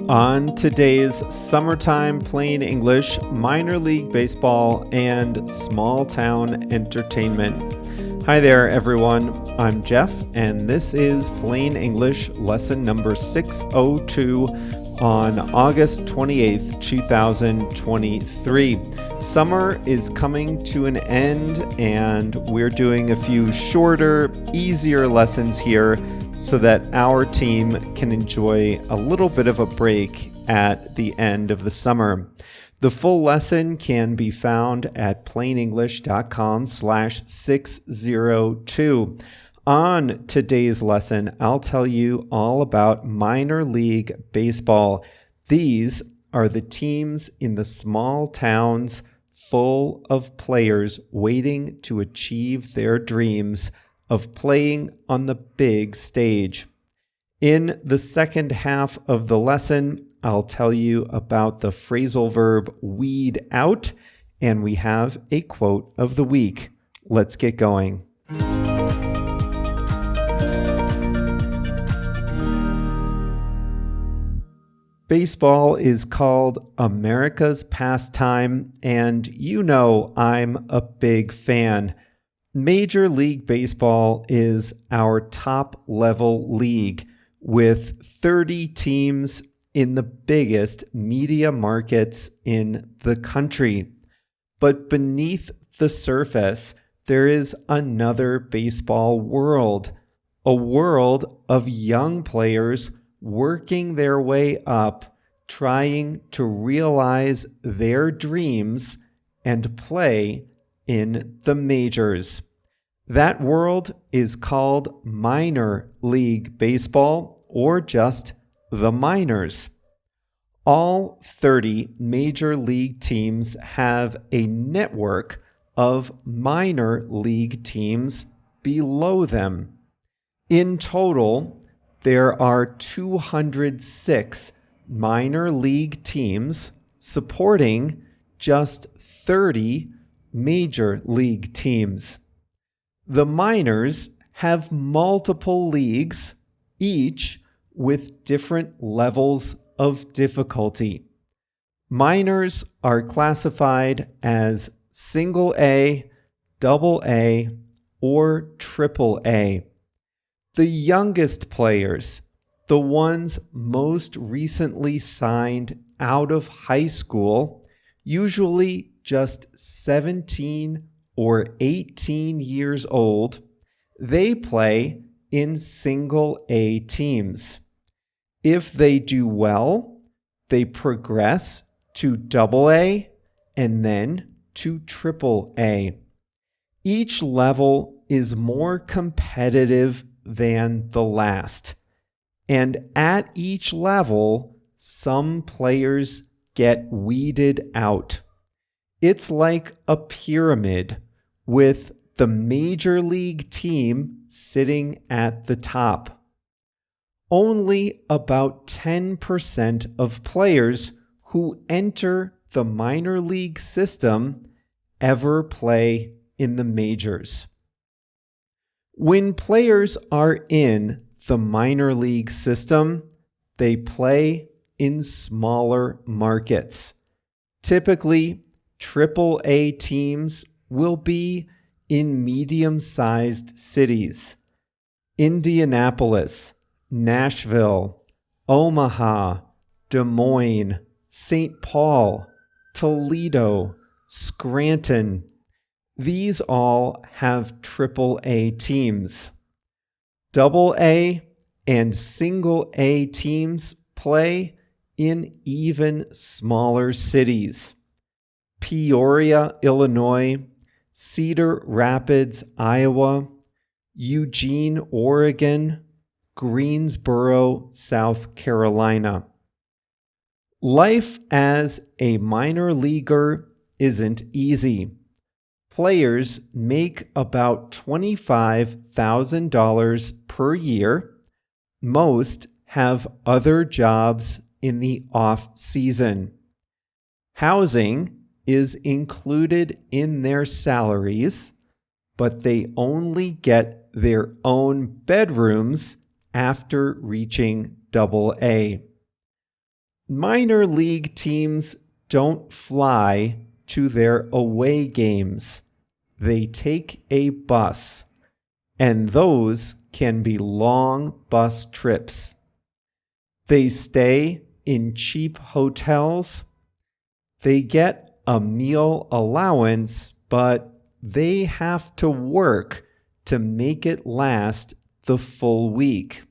On today's Summertime Plain English, Minor League Baseball, and Small Town Entertainment. Hi there, everyone. I'm Jeff, and this is Plain English lesson number 602 on August 28th, 2023. Summer is coming to an end, and we're doing a few shorter, easier lessons here so that our team can enjoy a little bit of a break at the end of the summer. The full lesson can be found at plainenglish.com/602. On today's lesson, I'll tell you all about minor league baseball. These are the teams in the small towns full of players waiting to achieve their dreams of playing on the big stage. In the second half of the lesson, I'll tell you about the phrasal verb weed out, and we have a quote of the week. Let's get going. Baseball is called America's pastime, and you know I'm a big fan. Major League Baseball is our top-level league with 30 teams in the biggest media markets in the country. But beneath the surface, there is another baseball world, a world of young players working their way up, trying to realize their dreams and play in the majors. That world is called minor league baseball, or just the minors. All 30 major league teams have a network of minor league teams below them. In total, there are 206 minor league teams supporting just 30 major league teams. The minors have multiple leagues, each with different levels of difficulty. Minors are classified as single A, double A, or triple A. The youngest players, the ones most recently signed out of high school, usually just 17 or 18 years old, they play in single A teams. If they do well, they progress to double A and then to triple A. Each level is more competitive than the last, and at each level, some players get weeded out. It's like a pyramid with the major league team sitting at the top. Only about 10% of players who enter the minor league system ever play in the majors. When players are in the minor league system, they play in smaller markets. Typically, triple-A teams will be in medium-sized cities. Indianapolis, Nashville, Omaha, Des Moines, St. Paul, Toledo, Scranton. These all have triple-A teams. Double-A and single-A teams play in even smaller cities. Peoria, Illinois, Cedar Rapids, Iowa, Eugene, Oregon, Greensboro, South Carolina. Life as a minor leaguer isn't easy. Players make about $25,000 per year. Most have other jobs in the off-season. Housing is included in their salaries, but they only get their own bedrooms after reaching double A. Minor league teams don't fly to their away games. They take a bus, and those can be long bus trips. They stay in cheap hotels. They get a meal allowance, but they have to work to make it last the full week.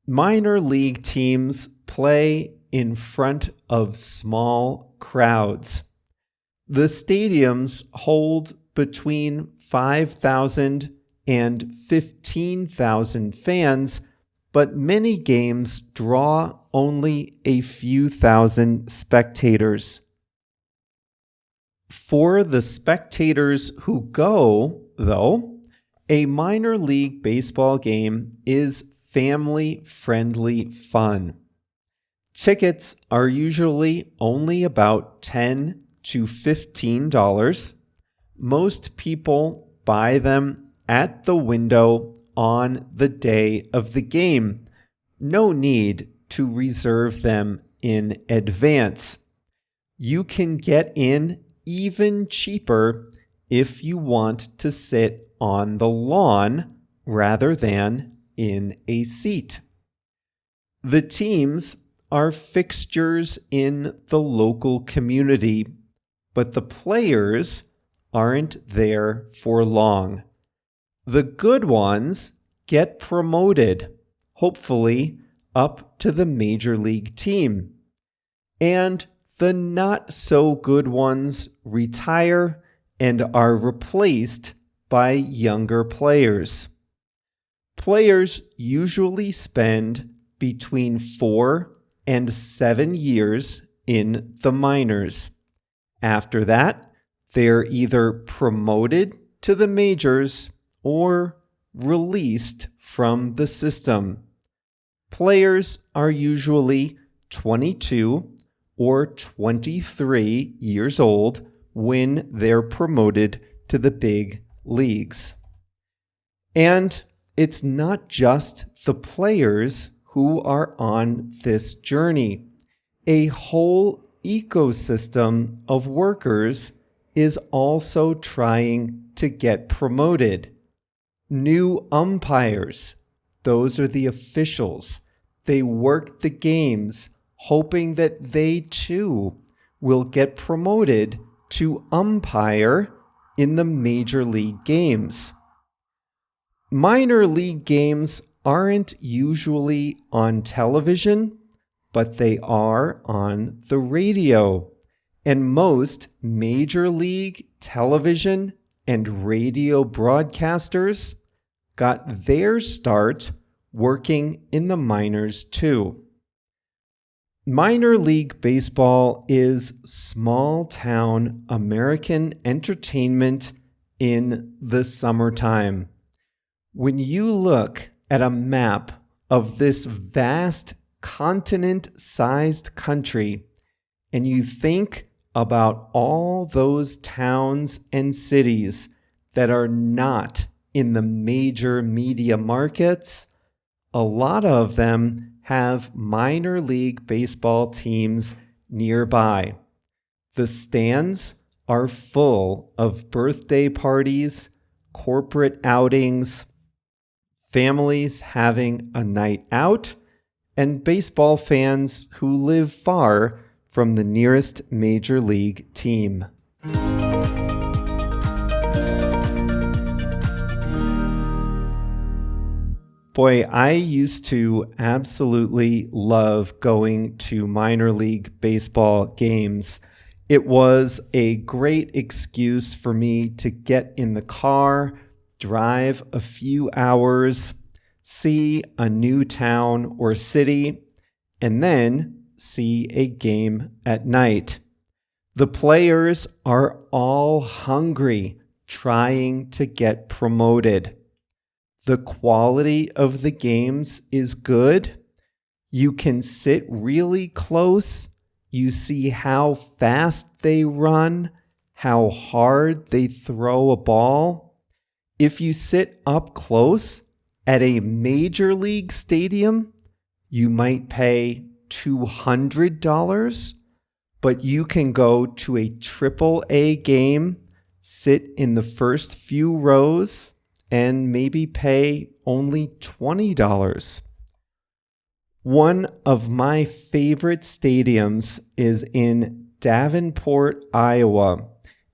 Minor league teams play in front of small crowds. The stadiums hold between 5,000 and 15,000 fans, but many games draw only a few thousand spectators. For the spectators who go, though, a minor league baseball game is family-friendly fun. Tickets are usually only about $10 to $15. Most people buy them at the window on the day of the game. No need to reserve them in advance. You can get in even cheaper if you want to sit on the lawn rather than in a seat. The teams are fixtures in the local community, but the players aren't there for long. The good ones get promoted, hopefully up to the major league team, and the not so good ones retire and are replaced by younger players. Players usually spend between 4 and 7 years in the minors. After that, they're either promoted to the majors or released from the system. Players are usually 22 or 23 years old when they're promoted to the big leagues. And it's not just the players who are on this journey. A whole ecosystem of workers is also trying to get promoted. New umpires, those are the officials. They work the games, hoping that they too will get promoted to umpire in the major league games. Minor league games aren't usually on television, but they are on the radio. And most major league television and radio broadcasters got their start working in the minors too. Minor league baseball is small-town American entertainment in the summertime. When you look at a map of this vast continent-sized country and you think about all those towns and cities that are not in the major media markets, a lot of them have minor league baseball teams nearby. The stands are full of birthday parties, corporate outings, families having a night out, and baseball fans who live far from the nearest major league team. Boy, I used to absolutely love going to minor league baseball games. It was a great excuse for me to get in the car, drive a few hours, see a new town or city, and then see a game at night. The players are all hungry, trying to get promoted. The quality of the games is good. You can sit really close. You see how fast they run, how hard they throw a ball. If you sit up close at a major league stadium, you might pay $200, but you can go to a AAA game, sit in the first few rows, and maybe pay only $20. One of my favorite stadiums is in Davenport, Iowa.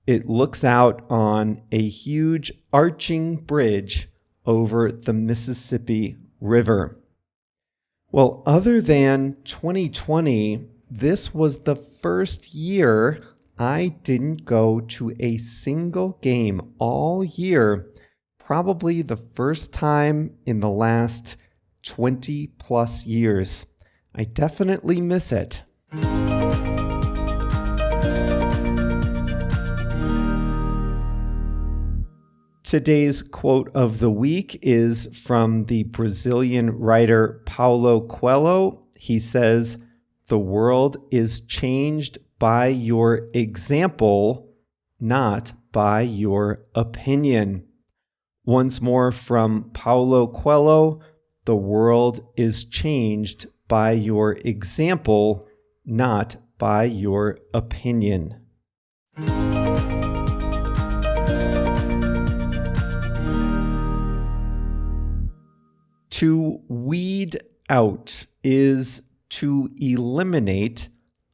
It looks out on a huge arching bridge over the Mississippi River. Well, other than 2020, this was the first year I didn't go to a single game all year, probably the first time in the last 20 plus years. I definitely miss it. Today's quote of the week is from the Brazilian writer Paulo Coelho. He says, "The world is changed by your example, not by your opinion." Once more from Paulo Coelho, "The world is changed by your example, not by your opinion." To weed out is to eliminate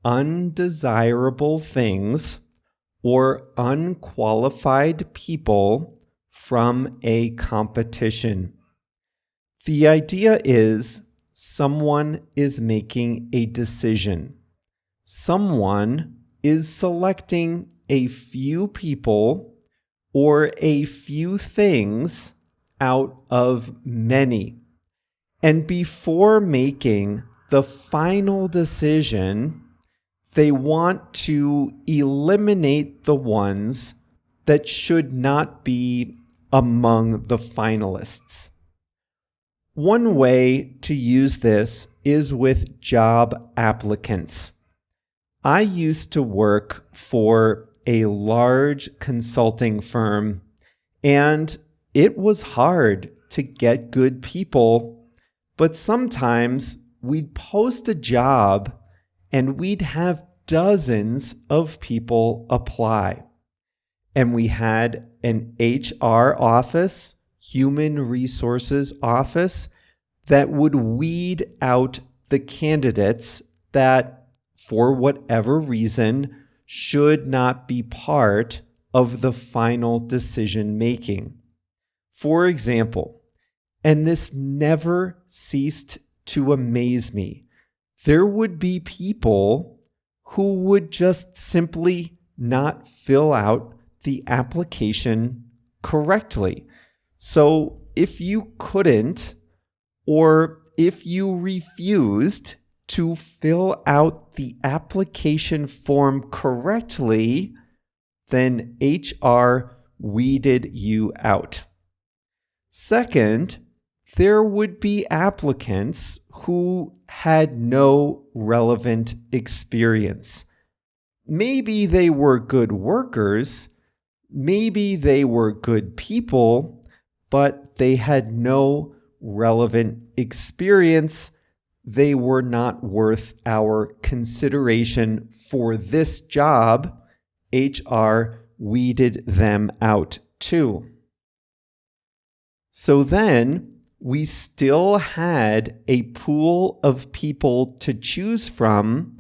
undesirable things or unqualified people from a competition. The idea is someone is making a decision. Someone is selecting a few people or a few things out of many. And before making the final decision, they want to eliminate the ones that should not be among the finalists. One way to use this is with job applicants. I used to work for a large consulting firm, and it was hard to get good people. But sometimes we'd post a job and we'd have dozens of people apply. And we had an HR office, human resources office, that would weed out the candidates that, for whatever reason, should not be part of the final decision making. For example, and this never ceased to amaze me, there would be people who would just simply not fill out the application correctly. So if you couldn't, or if you refused to fill out the application form correctly, then HR weeded you out. Second, there would be applicants who had no relevant experience. Maybe they were good workers, maybe they were good people, but they had no relevant experience. They were not worth our consideration for this job. HR weeded them out too. So then, we still had a pool of people to choose from,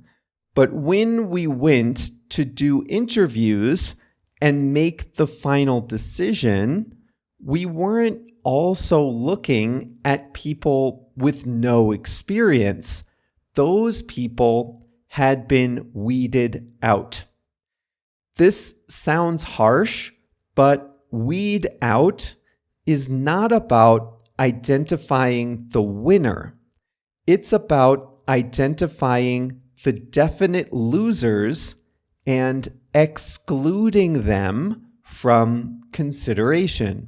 but when we went to do interviews and make the final decision, we weren't also looking at people with no experience. Those people had been weeded out. This sounds harsh, but weed out is not about identifying the winner. It's about identifying the definite losers and excluding them from consideration.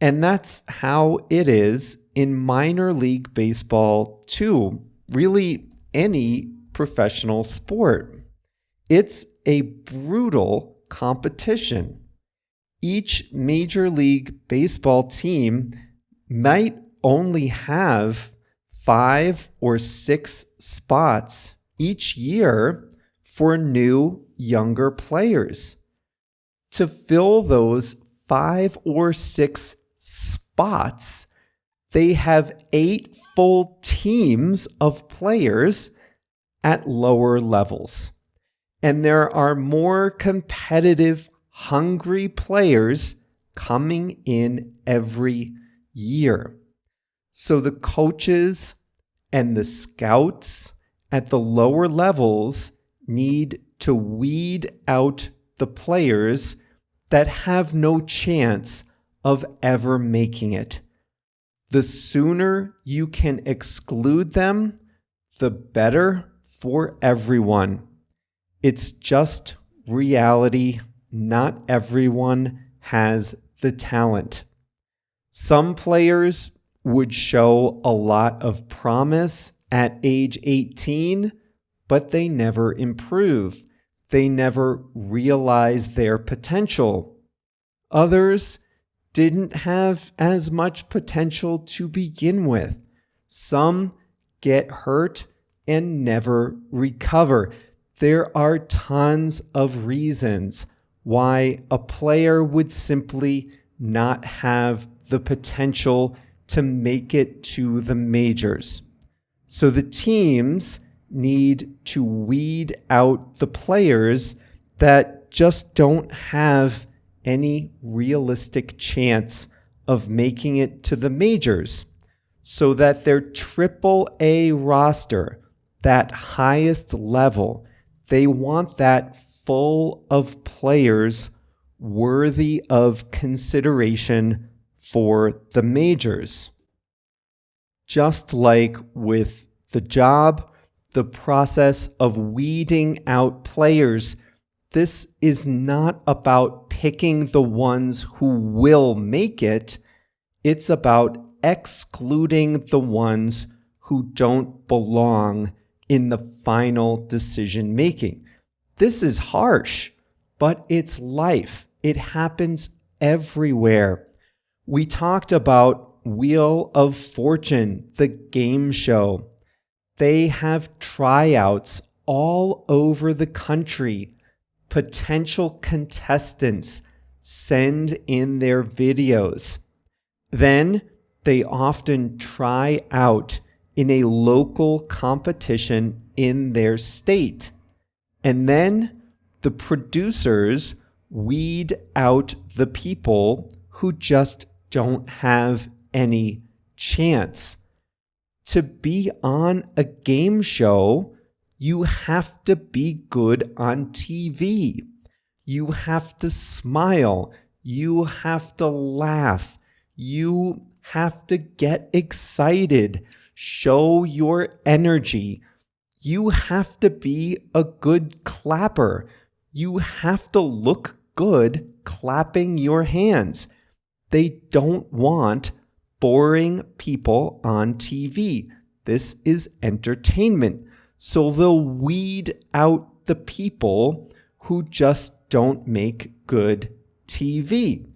And that's how it is in minor league baseball too, really any professional sport. It's a brutal competition. Each Major League Baseball team might only have 5 or 6 spots each year for new, younger players. To fill those 5 or 6 spots, they have 8 full teams of players at lower levels. And there are more competitive, hungry players coming in every year. So the coaches and the scouts at the lower levels need to weed out the players that have no chance of ever making it. The sooner you can exclude them, the better for everyone. It's just reality. Not everyone has the talent. Some players would show a lot of promise at age 18, but they never improve. They never realize their potential. Others didn't have as much potential to begin with. Some get hurt and never recover. There are tons of reasons why a player would simply not have the potential to make it to the majors. So the teams need to weed out the players that just don't have any realistic chance of making it to the majors, so that their AAA roster, that highest level, they want that full of players worthy of consideration for the majors. Just like with the job, the process of weeding out players, this is not about picking the ones who will make it. It's about excluding the ones who don't belong in the final decision making. This is harsh, but it's life. It happens everywhere. We talked about Wheel of Fortune, the game show. They have tryouts all over the country. Potential contestants send in their videos. Then they often try out in a local competition in their state. And then the producers weed out the people who just don't have any chance. To be on a game show, you have to be good on TV. You have to smile. You have to laugh. You have to get excited. Show your energy. You have to be a good clapper. You have to look good clapping your hands. They don't want boring people on TV. This is entertainment. So they'll weed out the people who just don't make good TV.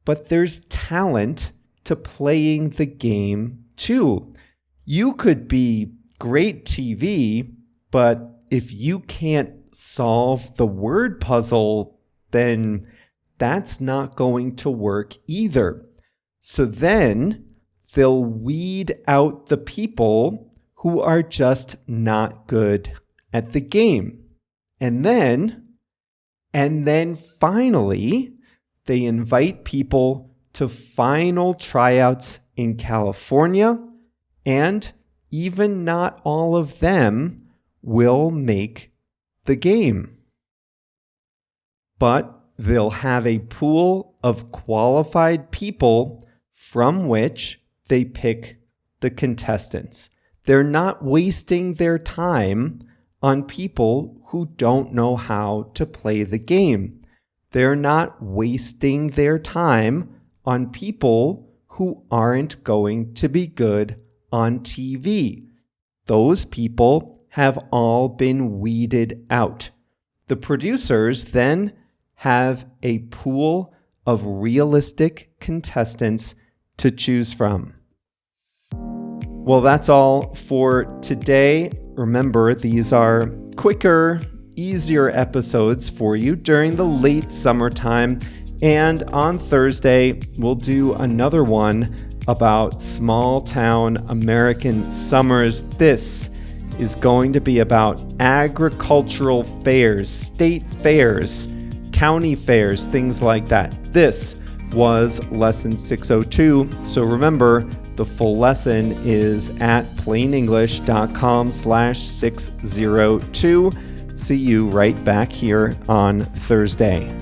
But there's talent to playing the game too. You could be great TV, but if you can't solve the word puzzle, then that's not going to work either. So then they'll weed out the people who are just not good at the game. And then finally, they invite people to final tryouts in California, and even not all of them will make the game. But they'll have a pool of qualified people from which they pick the contestants. They're not wasting their time on people who don't know how to play the game. They're not wasting their time on people who aren't going to be good on TV. Those people have all been weeded out. The producers then have a pool of realistic contestants to choose from. Well, that's all for today. Remember, these are quicker, easier episodes for you during the late summertime. And on Thursday, we'll do another one about small town American summers. This is going to be about agricultural fairs, state fairs, county fairs, things like that. This was lesson 602. So remember, the full lesson is at plainenglish.com/602. See you right back here on Thursday.